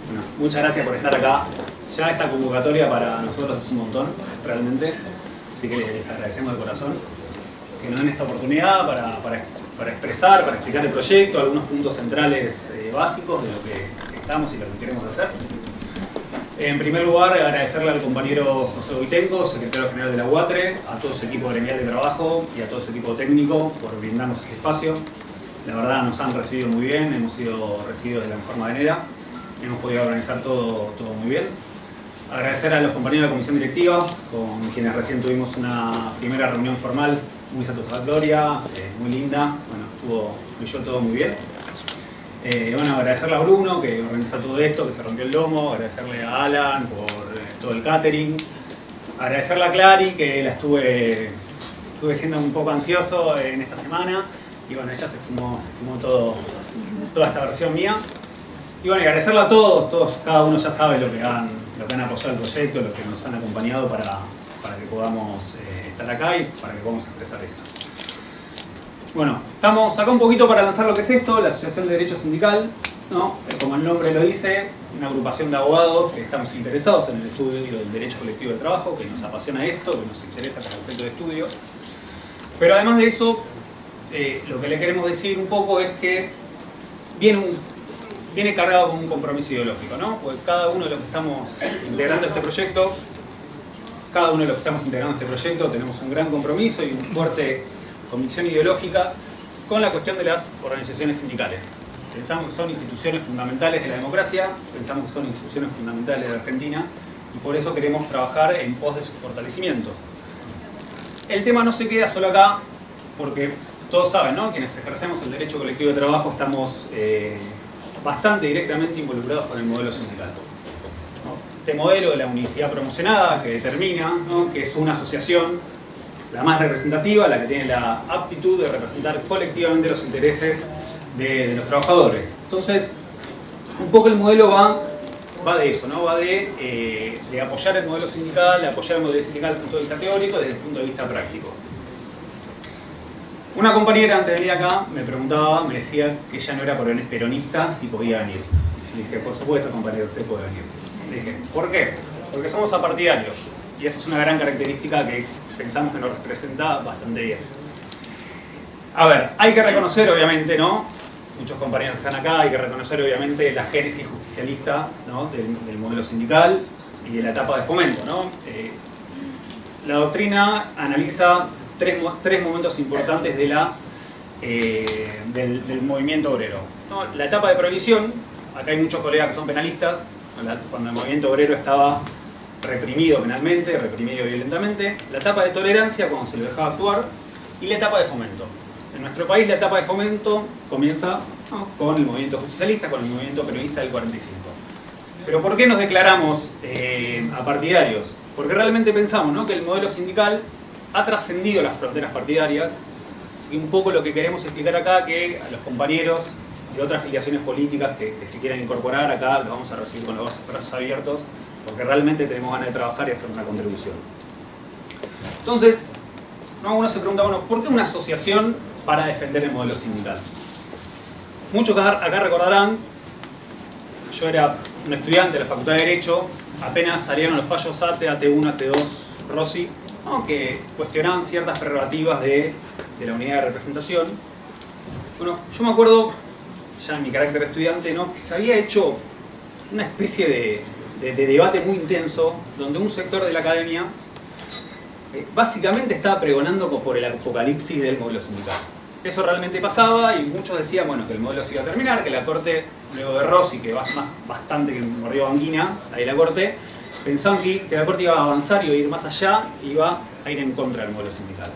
Bueno, muchas gracias por estar acá. Ya esta convocatoria para nosotros es un montón, realmente. Así que les agradecemos de corazón que nos den esta oportunidad para expresar, para explicar el proyecto, algunos puntos centrales básicos de lo que estamos y lo que queremos hacer. En primer lugar, agradecerle al compañero José Boitenco, secretario general de la UATRE, a todo su equipo gremial de trabajo y a todo su equipo técnico por brindarnos este espacio. La verdad nos han recibido muy bien, hemos sido recibidos de la mejor manera, hemos podido organizar todo muy bien. Agradecer a los compañeros de la comisión directiva, con quienes recién tuvimos una primera reunión formal muy satisfactoria, muy linda, bueno, fluyó todo muy bien. Bueno, agradecerle a Bruno que organiza todo esto, que se rompió el lomo, agradecerle a Alan por todo el catering, agradecerle a Clary que la estuve siendo un poco ansioso en esta semana y bueno, ella se fumó toda esta versión mía. Y bueno, y agradecerle a todos, cada uno ya sabe lo que han apoyado el proyecto, lo que nos han acompañado para que podamos estar acá y para que podamos expresar esto. Bueno, estamos acá un poquito para lanzar lo que es esto, la Asociación de Derecho Sindical, ¿no? Como el nombre lo dice, una agrupación de abogados que estamos interesados en el estudio del derecho colectivo de trabajo, que nos apasiona esto, que nos interesa como objeto de estudio. Pero además de eso, lo que le queremos decir un poco es que viene cargado con un compromiso ideológico, ¿no? Porque cada uno de los que estamos integrando este proyecto, tenemos un gran compromiso y una fuerte convicción ideológica con la cuestión de las organizaciones sindicales. Pensamos que son instituciones fundamentales de la democracia, pensamos que son instituciones fundamentales de la Argentina y por eso queremos trabajar en pos de su fortalecimiento. El tema no se queda solo acá, porque todos saben, ¿no? Quienes ejercemos el derecho colectivo de trabajo estamos bastante directamente involucrados con el modelo sindical, ¿no? Este modelo de la unicidad promocionada que determina, ¿no?, que es una asociación la más representativa, la que tiene la aptitud de representar colectivamente los intereses de los trabajadores. Entonces, un poco el modelo va de eso, ¿no? Va de apoyar el modelo sindical, de apoyar el modelo sindical desde el punto de vista teórico y desde el punto de vista práctico. Una compañera antes de venir acá me decía que ella no era peronista, si podía venir. Le dije, por supuesto, compañero, usted puede venir. Le dije, ¿por qué? Porque somos apartidarios. Y eso es una gran característica que pensamos que nos representa bastante bien. A ver, hay que reconocer, obviamente, ¿no? Muchos compañeros que están acá, hay que reconocer, obviamente, la génesis justicialista, ¿no?, del modelo sindical y de la etapa de fomento, ¿no? La doctrina analiza tres momentos importantes del movimiento obrero, ¿no? La etapa de prohibición, acá hay muchos colegas que son penalistas, cuando el movimiento obrero estaba reprimido penalmente, reprimido violentamente, la etapa de tolerancia, cuando se lo dejaba actuar, y la etapa de fomento. En nuestro país la etapa de fomento comienza, ¿no?, con el movimiento justicialista, con el movimiento peronista del 45. Pero ¿por qué nos declaramos apartidarios? Porque realmente pensamos, ¿no?, que el modelo sindical ha trascendido las fronteras partidarias, así que un poco lo que queremos explicar acá, que a los compañeros de otras filiaciones políticas que se quieran incorporar acá, los vamos a recibir con los brazos abiertos, porque realmente tenemos ganas de trabajar y hacer una contribución. Entonces, ¿no?, uno se pregunta, bueno, ¿por qué una asociación para defender el modelo sindical? Muchos acá recordarán, yo era un estudiante de la Facultad de Derecho, apenas salieron los fallos ATE, AT1, AT2, Rossi, ¿no?, que cuestionaban ciertas prerrogativas de la unidad de representación. Bueno, yo me acuerdo, ya en mi carácter de estudiante, ¿no?, que se había hecho una especie de debate muy intenso, donde un sector de la academia básicamente estaba pregonando por el apocalipsis del modelo sindical. Eso realmente pasaba y muchos decían, bueno, que el modelo se iba a terminar, que la Corte, luego de Rossi, que bastante que mordió Banguina, ahí la Corte, pensaban que la Corte iba a avanzar, iba a ir más allá, iba a ir en contra del modelo sindical.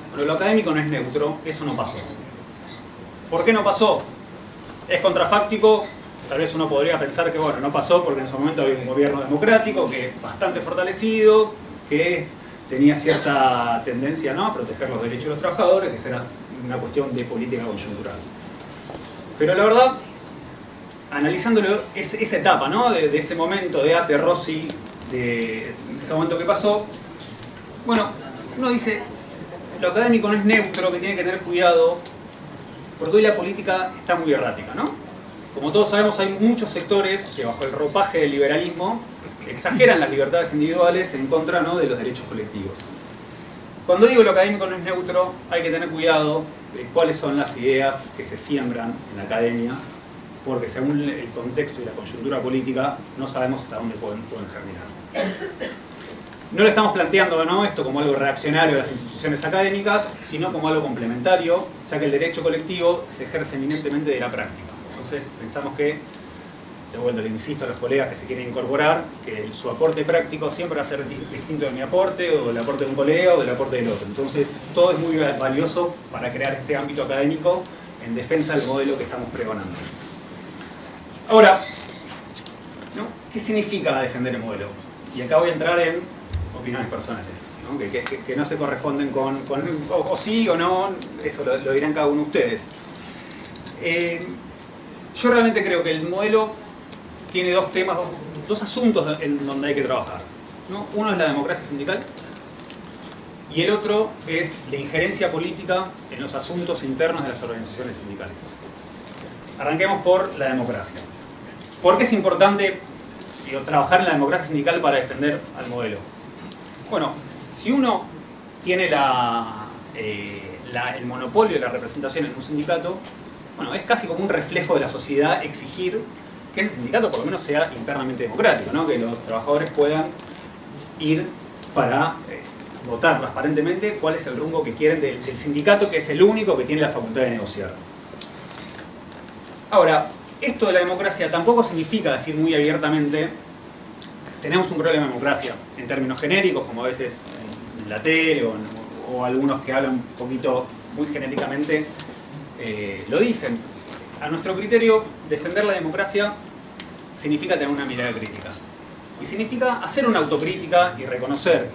Bueno, lo académico no es neutro, eso no pasó. ¿Por qué no pasó? Es contrafáctico. Tal vez uno podría pensar que, bueno, no pasó porque en su momento había un gobierno democrático que bastante fortalecido, que tenía cierta tendencia, ¿no?, a proteger los derechos de los trabajadores, que esa era una cuestión de política coyuntural. Pero la verdad, analizándolo, esa etapa, ¿no?, de ese momento de ATE, Rossi, de ese momento que pasó, bueno, uno dice, lo académico no es neutro, que tiene que tener cuidado, porque hoy la política está muy errática, ¿no? Como todos sabemos, hay muchos sectores que bajo el ropaje del liberalismo exageran las libertades individuales en contra, ¿no?, de los derechos colectivos. Cuando digo lo académico no es neutro, hay que tener cuidado de cuáles son las ideas que se siembran en la academia, porque según el contexto y la coyuntura política no sabemos hasta dónde pueden germinar. No lo estamos planteando, ¿no?, esto como algo reaccionario de las instituciones académicas, sino como algo complementario, ya que el derecho colectivo se ejerce eminentemente de la práctica. Entonces pensamos que, de vuelta le insisto a los colegas que se quieren incorporar, que su aporte práctico siempre va a ser distinto de mi aporte, o del aporte de un colega, o del aporte del otro. Entonces todo es muy valioso para crear este ámbito académico en defensa del modelo que estamos pregonando. Ahora, ¿no?, ¿qué significa defender el modelo? Y acá voy a entrar en opiniones personales, ¿no?, que no se corresponden con o sí o no, eso lo dirán cada uno de ustedes. Yo realmente creo que el modelo tiene dos temas, dos asuntos en donde hay que trabajar, ¿no? Uno es la democracia sindical y el otro es la injerencia política en los asuntos internos de las organizaciones sindicales. Arranquemos por la democracia. ¿Por qué es importante, digo, trabajar en la democracia sindical para defender al modelo? Bueno, si uno tiene el monopolio de la representación en un sindicato, bueno, es casi como un reflejo de la sociedad exigir que ese sindicato por lo menos sea internamente democrático, ¿no?, que los trabajadores puedan ir para votar transparentemente cuál es el rumbo que quieren del sindicato, que es el único que tiene la facultad de negociar. Ahora, esto de la democracia tampoco significa decir muy abiertamente tenemos un problema de democracia en términos genéricos, como a veces en la tele o algunos que hablan un poquito muy genéricamente lo dicen. A nuestro criterio, defender la democracia significa tener una mirada crítica. Y significa hacer una autocrítica y reconocer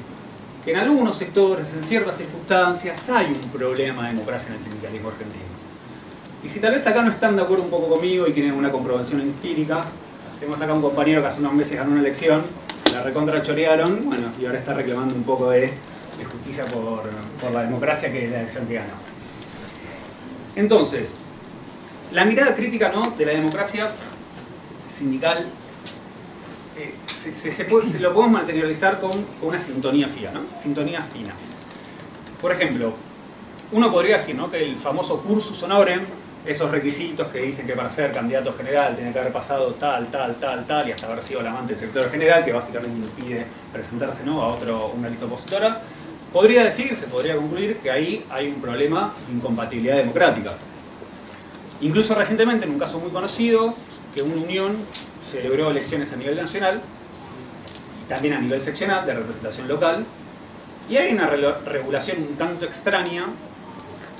que en algunos sectores, en ciertas circunstancias, hay un problema de democracia en el sindicalismo argentino. Y si tal vez acá no están de acuerdo un poco conmigo y quieren una comprobación empírica, tenemos acá un compañero que hace unos meses ganó una elección, se la recontra chorearon, bueno, y ahora está reclamando un poco de justicia por la democracia, que es la elección que ganó. Entonces, la mirada crítica, ¿no?, de la democracia sindical se lo podemos materializar con una sintonía fina, ¿no? Sintonía fina. Por ejemplo, uno podría decir, ¿no?, que el famoso cursus honorem, esos requisitos que dicen que para ser candidato general tiene que haber pasado tal, y hasta haber sido el amante del secretario general, que básicamente impide presentarse, ¿no?, a una lista opositora, podría decirse, podría concluir que ahí hay un problema de incompatibilidad democrática. Incluso recientemente, en un caso muy conocido, que una unión celebró elecciones a nivel nacional, y también a nivel seccional, de representación local, y hay una regulación un tanto extraña,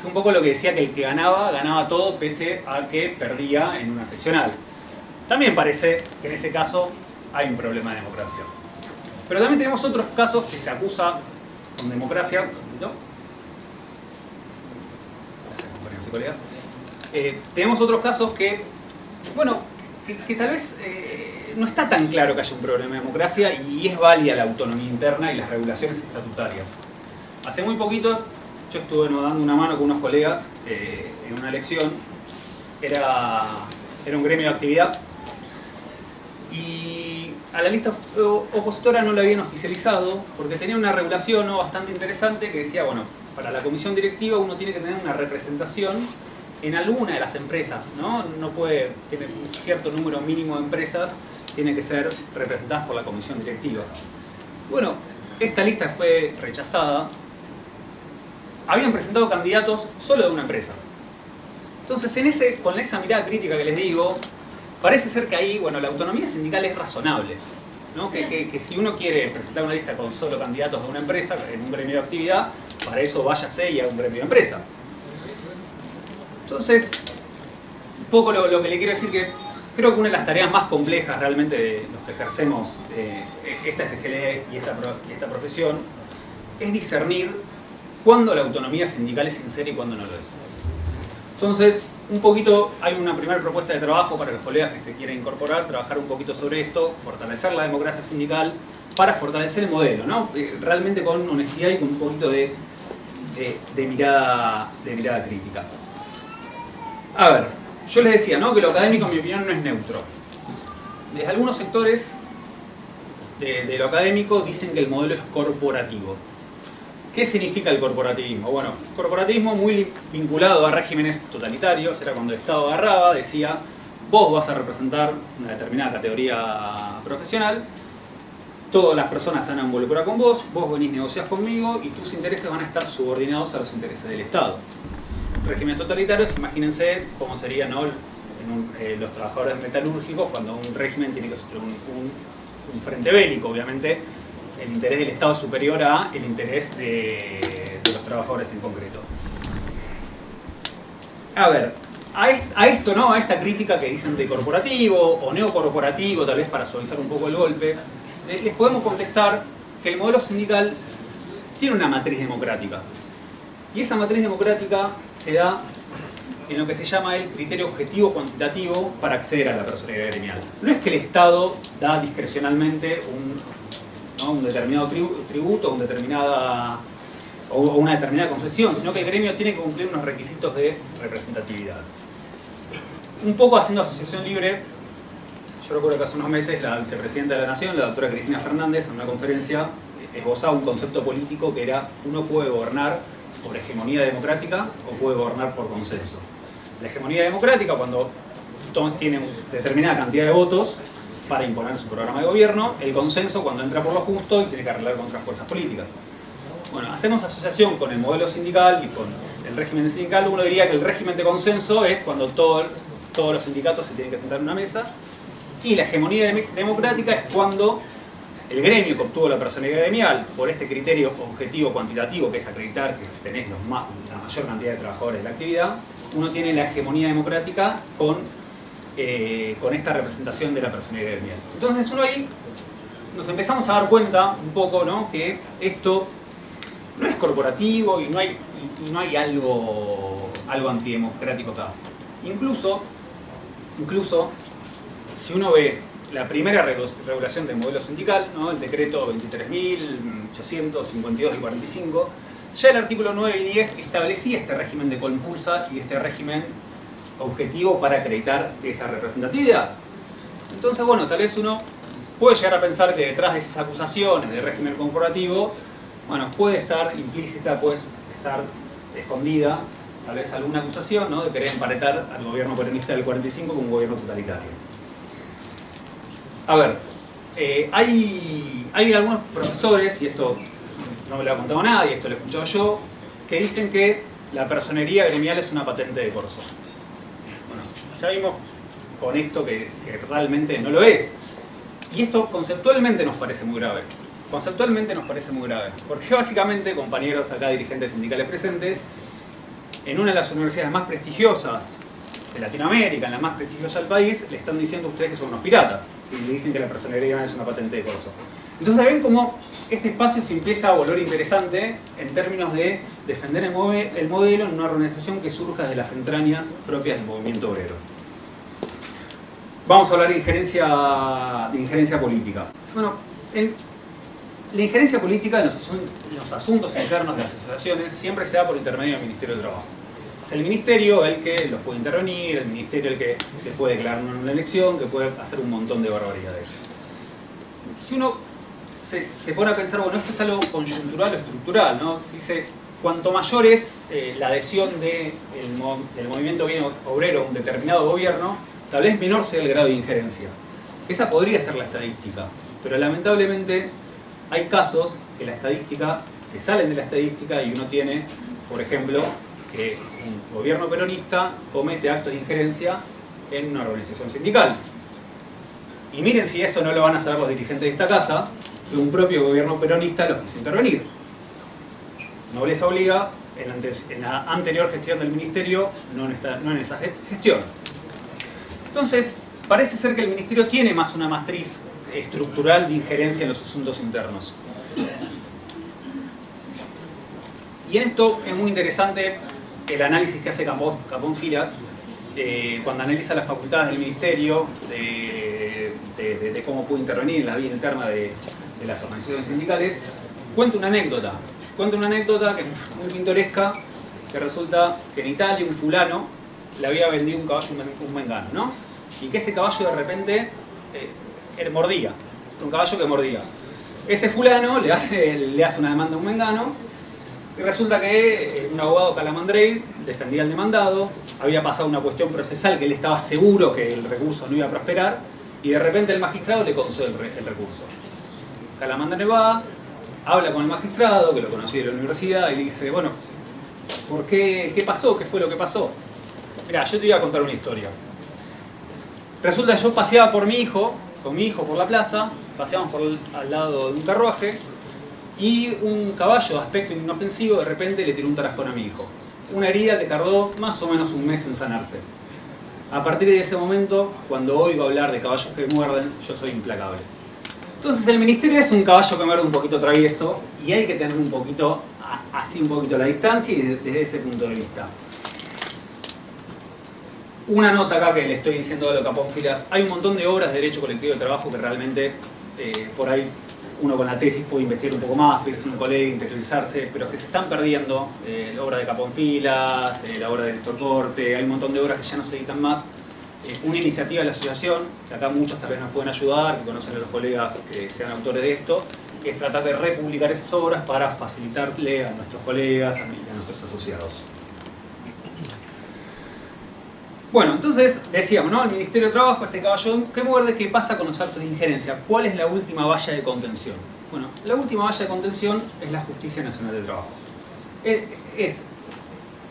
que un poco lo que decía que el que ganaba, ganaba todo pese a que perdía en una seccional. También parece que en ese caso hay un problema de democracia. Pero también tenemos otros casos que se acusa con democracia, ¿no? Gracias, compañeros y colegas. Tenemos otros casos que, bueno, que tal vez no está tan claro que haya un problema de democracia y es válida la autonomía interna y las regulaciones estatutarias. Hace muy poquito yo estuve dando una mano con unos colegas en una elección, era un gremio de actividad, y a la lista opositora no la habían oficializado porque tenía una regulación, ¿no?, bastante interesante que decía, bueno, para la comisión directiva uno tiene que tener una representación en alguna de las empresas, ¿no? No puede, tiene un cierto número mínimo de empresas, tiene que ser representadas por la comisión directiva. Bueno, esta lista fue rechazada. Habían presentado candidatos solo de una empresa. Entonces, con esa mirada crítica que les digo, parece ser que ahí, bueno, la autonomía sindical es razonable, ¿no? Que si uno quiere presentar una lista con solo candidatos de una empresa en un gremio de actividad, para eso váyase y haga un gremio de empresa. Entonces, un poco lo que le quiero decir que creo que una de las tareas más complejas realmente de los que ejercemos esta especialidad y esta profesión es discernir cuándo la autonomía sindical es sincera y cuándo no lo es. Entonces, un poquito, hay una primera propuesta de trabajo para los colegas que se quieren incorporar, trabajar un poquito sobre esto, fortalecer la democracia sindical para fortalecer el modelo, ¿no? Realmente con honestidad y con un poquito de mirada crítica. A ver, yo les decía, ¿no?, que lo académico, en mi opinión, no es neutro. Desde algunos sectores de lo académico dicen que el modelo es corporativo. ¿Qué significa el corporativismo? Bueno, corporativismo muy vinculado a regímenes totalitarios. Era cuando el Estado agarraba, decía, vos vas a representar una determinada categoría profesional, todas las personas se van a involucrar con vos, vos venís, negociás conmigo y tus intereses van a estar subordinados a los intereses del Estado. Regímenes totalitarios, imagínense cómo serían, ¿no?, los trabajadores metalúrgicos cuando un régimen tiene que sostener un frente bélico. Obviamente el interés del Estado es superior a el interés de los trabajadores en concreto. A ver, a esto, ¿no?, a esta crítica que dicen de corporativo o neocorporativo, tal vez para suavizar un poco el golpe, les podemos contestar que el modelo sindical tiene una matriz democrática. Y esa matriz democrática se da en lo que se llama el criterio objetivo cuantitativo para acceder a la personería gremial. No es que el Estado da discrecionalmente un determinado tributo o una determinada concesión, sino que el gremio tiene que cumplir unos requisitos de representatividad. Un poco haciendo asociación libre, yo recuerdo que hace unos meses la vicepresidenta de la Nación, la doctora Cristina Fernández, en una conferencia esbozaba un concepto político que era: uno puede gobernar por hegemonía democrática o puede gobernar por consenso. La hegemonía democrática, cuando tiene determinada cantidad de votos para imponer su programa de gobierno; el consenso, cuando entra por lo justo y tiene que arreglar con otras fuerzas políticas. Bueno, hacemos asociación con el modelo sindical y con el régimen sindical. Uno diría que el régimen de consenso es cuando todos los sindicatos se tienen que sentar en una mesa, y la hegemonía democrática es cuando el gremio que obtuvo la personería gremial, por este criterio objetivo cuantitativo, que es acreditar que tenés la mayor cantidad de trabajadores de la actividad, uno tiene la hegemonía democrática con esta representación de la personería gremial. Entonces uno ahí nos empezamos a dar cuenta un poco, ¿no?, que esto no es corporativo y no hay algo antidemocrático acá. Incluso si uno ve la primera regulación del modelo sindical, ¿no?, el decreto 23.852 del 45, ya el artículo 9 y 10 establecía este régimen de compulsa y este régimen objetivo para acreditar esa representatividad. Entonces, bueno, tal vez uno puede llegar a pensar que detrás de esas acusaciones de régimen corporativo, bueno, puede estar implícita, puede estar escondida tal vez alguna acusación, ¿no?, de querer emparetar al gobierno peronista del 45 como un gobierno totalitario. A ver, hay algunos profesores, y esto no me lo ha contado nadie, esto lo he escuchado yo, que dicen que la personería gremial es una patente de corso. Bueno, ya vimos con esto que realmente no lo es. Y esto conceptualmente nos parece muy grave. Conceptualmente nos parece muy grave. Porque básicamente, compañeros acá, dirigentes sindicales presentes, en una de las universidades más prestigiosas de Latinoamérica, en la más prestigiosa del país, le están diciendo a ustedes que son unos piratas. Y le dicen que la personería gremial es una patente de corso. Entonces ven cómo este espacio se empieza a volver interesante en términos de defender el modelo en una organización que surja de las entrañas propias del movimiento obrero. Vamos a hablar de injerencia política. Bueno, la injerencia política en los asuntos internos de las asociaciones siempre se da por intermedio del Ministerio de Trabajo. Es el ministerio el que los puede intervenir, el ministerio el que puede declarar una elección, que puede hacer un montón de barbaridades. Si uno se pone a pensar, bueno, esto es algo coyuntural o estructural, ¿no? Se dice, cuanto mayor es la adhesión del movimiento obrero a un determinado gobierno, tal vez menor sea el grado de injerencia. Esa podría ser la estadística, pero lamentablemente hay casos que la estadística se salen de la estadística y uno tiene, por ejemplo, que un gobierno peronista comete actos de injerencia en una organización sindical. Y miren si eso no lo van a saber los dirigentes de esta casa, que un propio gobierno peronista los quiso intervenir. Nobleza obliga, en la anterior gestión del ministerio, no en esta gestión. Entonces, parece ser que el ministerio tiene más una matriz estructural de injerencia en los asuntos internos. Y en esto es muy interesante el análisis que hace Capón Filas cuando analiza las facultades del ministerio de cómo puede intervenir en la vida interna de las organizaciones sindicales. Cuenta una anécdota que es muy pintoresca, que resulta que en Italia un fulano le había vendido un caballo un mengano, ¿no? Y que ese caballo de repente mordía, un caballo que mordía. Ese fulano le hace una demanda a un mengano y resulta que un abogado calamandrey defendía al demandado, había pasado una cuestión procesal que él estaba seguro que el recurso no iba a prosperar y de repente el magistrado le concede el recurso. Calamandrey va, habla con el magistrado, que lo conocía de la universidad, y le dice, bueno, ¿por qué? ¿Qué pasó? ¿Qué fue lo que pasó? Mirá, yo te iba a contar una historia. Resulta que yo paseaba con mi hijo por la plaza, paseábamos al lado de un carruaje, y un caballo de aspecto inofensivo de repente le tiró un tarascón a mi hijo. Una herida que tardó más o menos un mes en sanarse. A partir de ese momento, cuando oigo hablar de caballos que muerden, yo soy implacable. Entonces el ministerio es un caballo que muerde un poquito travieso y hay que tener un poquito la distancia y desde ese punto de vista. Una nota acá que le estoy diciendo a los Capónfilas, hay un montón de obras de derecho colectivo de trabajo que realmente por ahí uno con la tesis puede investigar un poco más, pedirse un colega, interiorizarse, pero que se están perdiendo. La obra de Capónfilas, la obra de Néstor Corte, hay un montón de obras que ya no se editan más. Una iniciativa de la asociación, que acá muchos tal vez nos pueden ayudar, que conocen a los colegas que sean autores de esto, es tratar de republicar esas obras para facilitarle a nuestros colegas y a nuestros asociados. Bueno, entonces decíamos, ¿no? El Ministerio de Trabajo, este caballo que muerde, ¿qué pasa con los actos de injerencia? ¿Cuál es la última valla de contención? Bueno, la última valla de contención es la Justicia Nacional del Trabajo. Es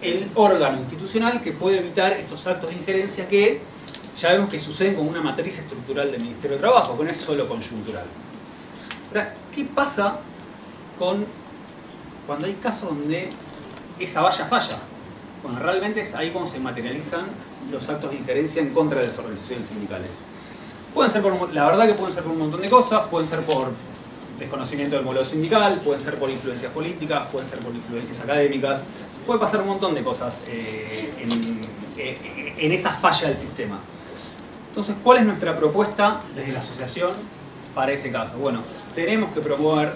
el órgano institucional que puede evitar estos actos de injerencia que ya vemos que suceden con una matriz estructural del Ministerio de Trabajo, que no es solo coyuntural. Ahora, ¿qué pasa cuando hay casos donde esa valla falla? Bueno, realmente es ahí cuando se materializan los actos de injerencia en contra de las organizaciones sindicales. La verdad que pueden ser por un montón de cosas, pueden ser por desconocimiento del modelo sindical, pueden ser por influencias políticas, pueden ser por influencias académicas, puede pasar un montón de cosas en esa falla del sistema. Entonces, ¿cuál es nuestra propuesta desde la asociación para ese caso? Bueno, tenemos que promover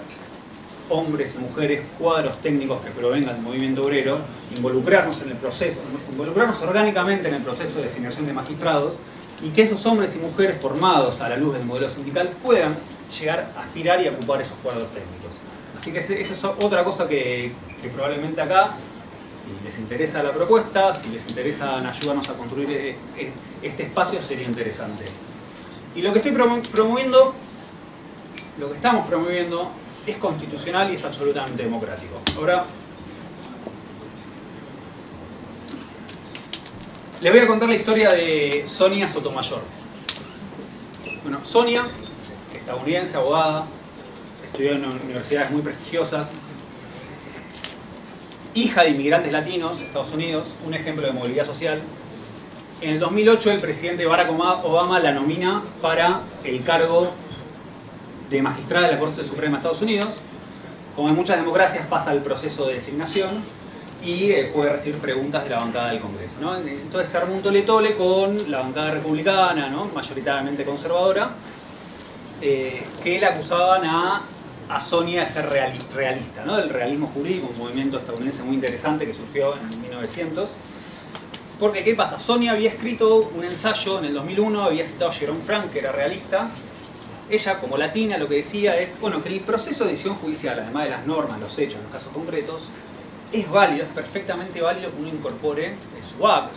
hombres y mujeres, cuadros técnicos que provengan del movimiento obrero, involucrarnos en el proceso, involucrarnos orgánicamente en el proceso de designación de magistrados y que esos hombres y mujeres formados a la luz del modelo sindical puedan llegar a aspirar y a ocupar esos cuadros técnicos. Así que eso es otra cosa que probablemente acá, si les interesa la propuesta, si les interesa ayudarnos a construir este espacio, sería interesante. Y lo que estoy promoviendo, lo que estamos promoviendo, es constitucional y es absolutamente democrático. Ahora, les voy a contar la historia de Sonia Sotomayor. Bueno, Sonia, estadounidense, abogada, estudió en universidades muy prestigiosas, hija de inmigrantes latinos de Estados Unidos, un ejemplo de movilidad social. En el 2008 el presidente Barack Obama la nomina para el cargo de magistrada de la Corte Suprema de Estados Unidos. Como en muchas democracias pasa el proceso de designación y puede recibir preguntas de la bancada del Congreso, ¿no? Entonces se armó un tole-tole con la bancada republicana, ¿no? Mayoritariamente conservadora, que le acusaban a Sonia de ser realista, ¿no? Del realismo jurídico, un movimiento estadounidense muy interesante que surgió en 1900. Porque, ¿qué pasa? Sonia había escrito un ensayo en el 2001, había citado a Jerome Frank, que era realista. Ella, como latina, lo que decía es, bueno, que el proceso de decisión judicial, además de las normas, los hechos, los casos concretos, es válido, es perfectamente válido que uno incorpore su background,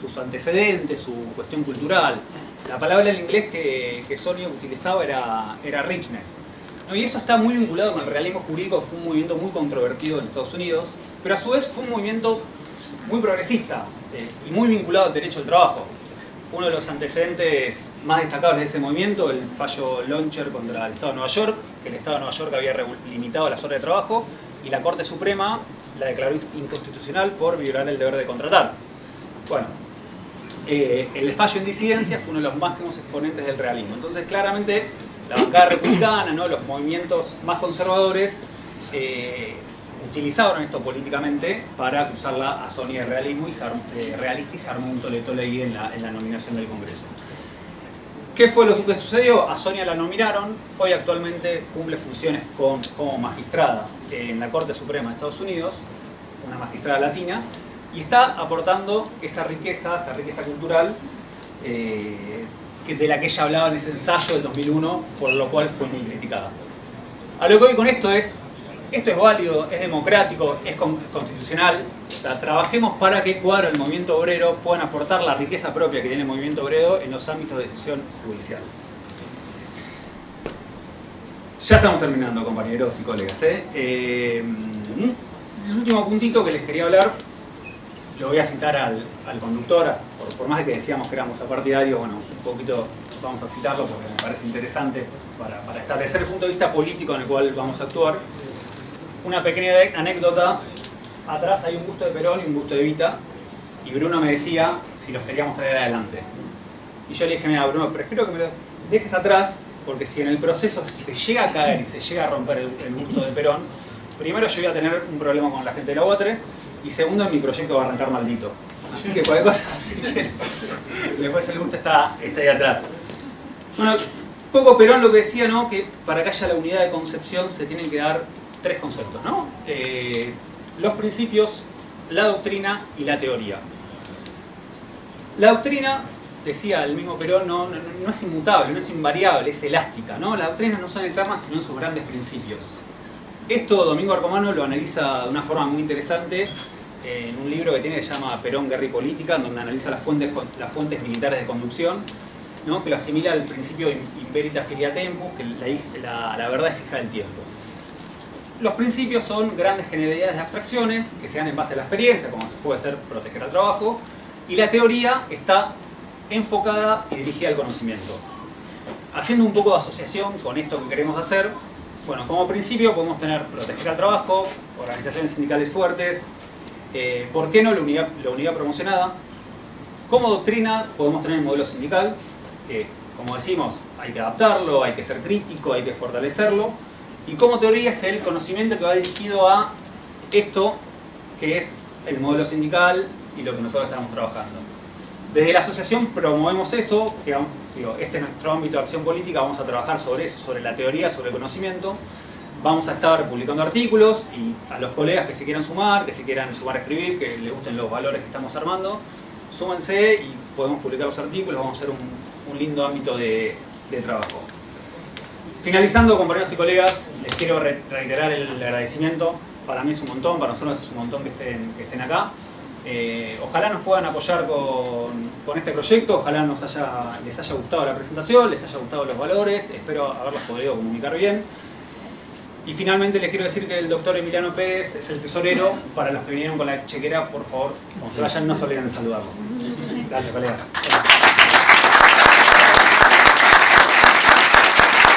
sus antecedentes, su cuestión cultural. La palabra en inglés que Sonia utilizaba era richness, ¿no? Y eso está muy vinculado con el realismo jurídico, que fue un movimiento muy controvertido en Estados Unidos, pero a su vez fue un movimiento muy progresista y muy vinculado al derecho al trabajo. Uno de los antecedentes más destacables de ese movimiento, el fallo Launcher contra el Estado de Nueva York, que el Estado de Nueva York había limitado las horas de trabajo y la Corte Suprema la declaró inconstitucional por violar el deber de contratar. Bueno, el fallo en disidencia fue uno de los máximos exponentes del realismo. Entonces, claramente, la bancada republicana, ¿no? Los movimientos más conservadores utilizaron esto políticamente para acusarla a Sonia de realismo y realista, y se armó un tole-tole ahí en la nominación del Congreso. ¿Qué fue lo que sucedió? A Sonia la nominaron, hoy actualmente cumple funciones como magistrada en la Corte Suprema de Estados Unidos, una magistrada latina, y está aportando esa riqueza cultural de la que ella hablaba en ese ensayo del 2001, por lo cual fue muy criticada. A lo que voy con esto es válido, es democrático, es constitucional. O sea, trabajemos para que cuadros del movimiento obrero puedan aportar la riqueza propia que tiene el movimiento obrero en los ámbitos de decisión judicial. Ya estamos terminando, compañeros y colegas. El último puntito que les quería hablar, lo voy a citar al conductor, por más de que decíamos que éramos apartidarios, bueno, un poquito vamos a citarlo porque me parece interesante para establecer el punto de vista político en el cual vamos a actuar. Una pequeña anécdota: atrás hay un busto de Perón y un busto de Evita, y Bruno me decía si los queríamos traer adelante. Y yo le dije, mira, Bruno, prefiero que me lo dejes atrás, porque si en el proceso se llega a caer y se llega a romper el busto de Perón, primero yo voy a tener un problema con la gente de la UATRE, y segundo, en mi proyecto va a arrancar maldito. Así que cualquier cosa, así que después el busto está ahí atrás. Bueno, poco Perón lo que decía, ¿no? Que para que haya la unidad de concepción se tienen que dar tres conceptos, ¿no? Los principios, la doctrina y la teoría. La doctrina, decía el mismo Perón, no es inmutable, no es invariable, es elástica, ¿no? Las doctrinas no son eternas, sino en sus grandes principios. Esto Domingo Arcomano lo analiza de una forma muy interesante en un libro que tiene que se llama Perón, Guerra y Política, en donde analiza las fuentes militares de conducción, ¿no? Que lo asimila al principio in veritas filia tempus, que la verdad es hija del tiempo. Los principios son grandes generalidades de abstracciones que se dan en base a la experiencia, como puede ser proteger al trabajo, y la teoría está enfocada y dirigida al conocimiento. Haciendo un poco de asociación con esto que queremos hacer, bueno, como principio podemos tener proteger al trabajo, organizaciones sindicales fuertes, ¿por qué no la unidad promocionada? Como doctrina podemos tener el modelo sindical, que como decimos hay que adaptarlo, hay que ser crítico, hay que fortalecerlo. Y como teoría es el conocimiento que va dirigido a esto que es el modelo sindical y lo que nosotros estamos trabajando. Desde la asociación promovemos eso, que, este es nuestro ámbito de acción política, vamos a trabajar sobre eso, sobre la teoría, sobre el conocimiento. Vamos a estar publicando artículos y a los colegas que se quieran sumar a escribir, que les gusten los valores que estamos armando, súmense y podemos publicar los artículos, vamos a hacer un lindo ámbito de trabajo. Finalizando, compañeros y colegas, les quiero reiterar el agradecimiento. Para mí es un montón, para nosotros es un montón que estén acá. Ojalá nos puedan apoyar con este proyecto, ojalá les haya gustado la presentación, les haya gustado los valores, espero haberlos podido comunicar bien. Y finalmente les quiero decir que el doctor Emiliano Pérez es el tesorero. Para los que vinieron con la chequera, por favor, cuando se vayan no se olviden de saludarlo. Gracias, colegas.